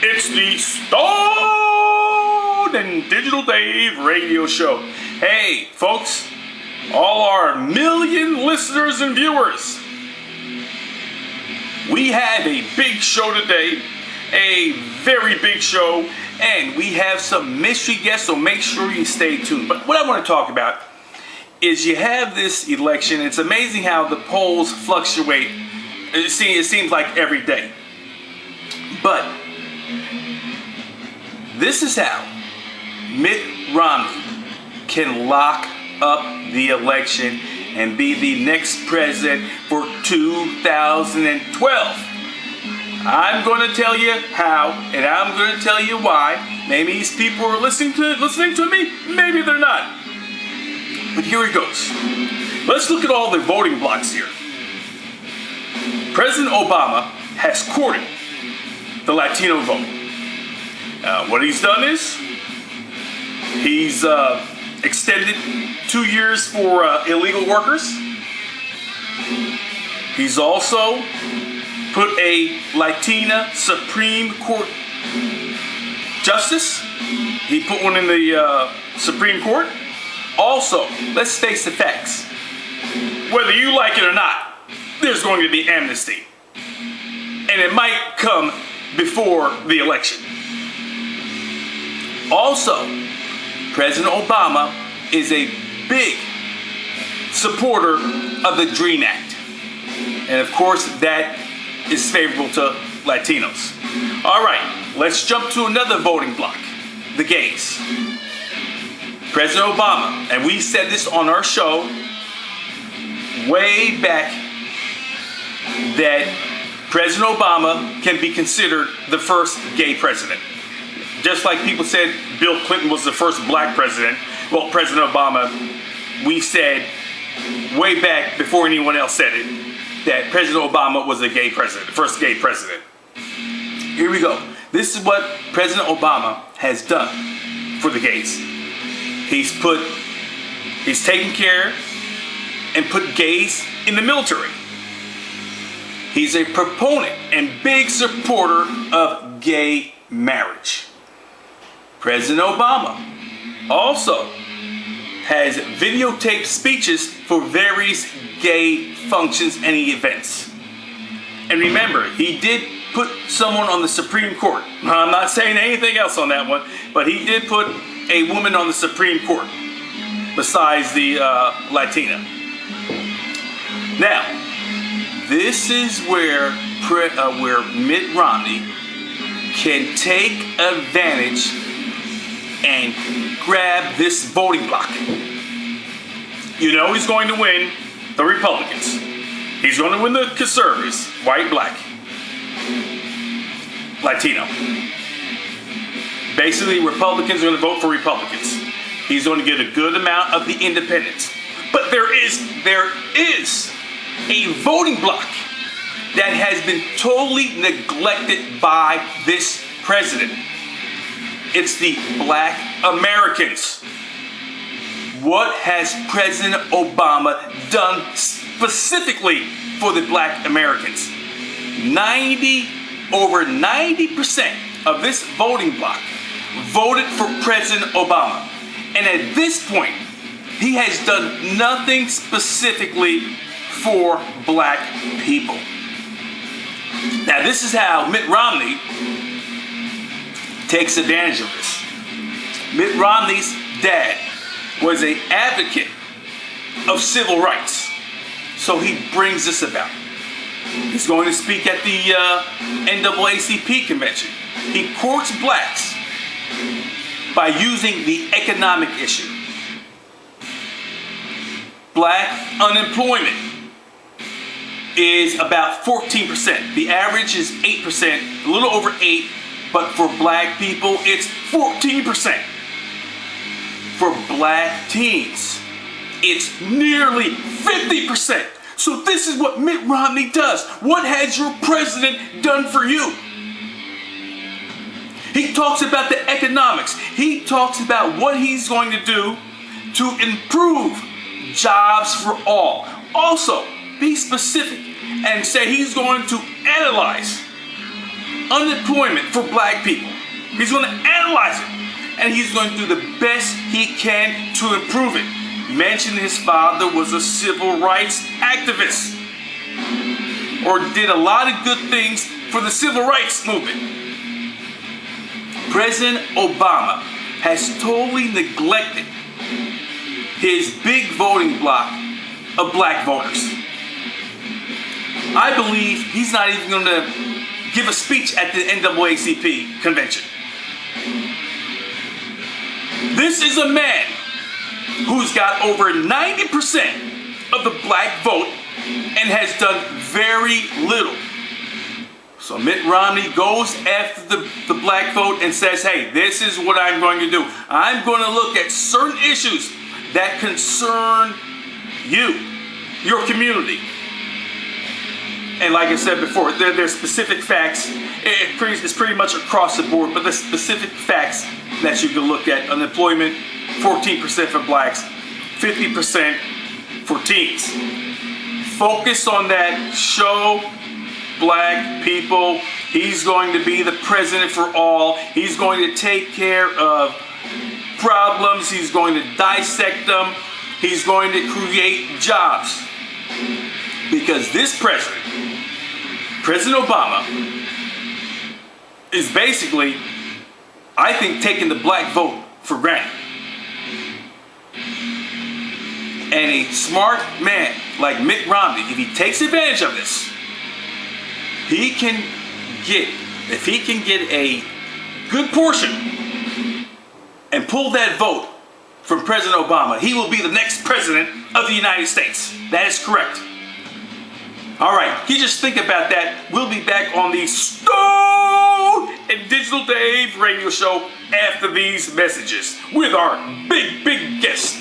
It's the Stone and Digital Dave radio show. Hey, folks, all our million listeners and viewers, we have a big show today, a very big show, and we have some mystery guests, so make sure you stay tuned. But what I want to talk about is you have this election. It's amazing how the polls fluctuate. It seems like every day. But this is how Mitt Romney can lock up the election and be the next president for 2012. I'm going to tell you how, and I'm going to tell you why. Maybe these people are listening to me, maybe they're not. But here it goes. Let's look at all the voting blocks here. President Obama has courted the Latino vote. What he's done is he's extended 2 years for illegal workers. He's also put a Latina Supreme Court justice. He put one in the Supreme Court. Also, let's face the facts. Whether you like it or not, there's going to be amnesty. And it might come before the election. Also, President Obama is a big supporter of the DREAM Act. And of course, that is favorable to Latinos. All right, let's jump to another voting bloc, the gays. President Obama, and we said this on our show way back, that President Obama can be considered the first gay president. Just like people said Bill Clinton was the first black president, well, President Obama, we said way back before anyone else said it, that President Obama was a gay president, the first gay president. Here we go. This is what President Obama has done for the gays. He's taken care and put gays in the military. He's a proponent and big supporter of gay marriage. President Obama also has videotaped speeches for various gay functions and events. And remember, he did put someone on the Supreme Court. I'm not saying anything else on that one, but he did put a woman on the Supreme Court besides the Latina. Now, this is where Mitt Romney can take advantage and grab this voting bloc. You know he's going to win the Republicans. He's going to win the conservatives, white, black, Latino. Basically, Republicans are going to vote for Republicans. He's going to get a good amount of the independents. But there is a voting bloc that has been totally neglected by this president. It's the black Americans. What has President Obama done specifically for the black Americans? Over 90% of this voting bloc voted for President Obama. And at this point, he has done nothing specifically for black people. Now, this is how Mitt Romney takes advantage of this. Mitt Romney's dad was an advocate of civil rights. So he brings this about. He's going to speak at the NAACP convention. He courts blacks by using the economic issue. Black unemployment is about 14%. The average is 8%, a little over 8%, but for black people, it's 14%. For black teens, it's nearly 50%. So this is what Mitt Romney does. What has your president done for you? He talks about the economics. He talks about what he's going to do to improve jobs for all. Also, be specific and say he's going to analyze unemployment for black people. He's going to analyze it, and he's going to do the best he can to improve it. Mentioned his father was a civil rights activist, or did a lot of good things for the civil rights movement. President Obama has totally neglected his big voting bloc of black voters. I believe he's not even going to give a speech at the NAACP convention. This is a man who's got over 90% of the black vote and has done very little. So Mitt Romney goes after the black vote and says, hey, this is what I'm going to do. I'm going to look at certain issues that concern you, your community. And like I said before, there's specific facts. It's pretty much across the board, but there's specific facts that you can look at. Unemployment, 14% for blacks, 50% for teens. Focus on that. Show black people he's going to be the president for all. He's going to take care of problems. He's going to dissect them. He's going to create jobs. Because this president, President Obama, is basically, I think, taking the black vote for granted. And a smart man like Mitt Romney, if he takes advantage of this, if he can get a good portion and pull that vote from President Obama, he will be the next president of the United States. That is correct. All right, you just think about that. We'll be back on the Stone and Digital Dave radio show after these messages with our big guest.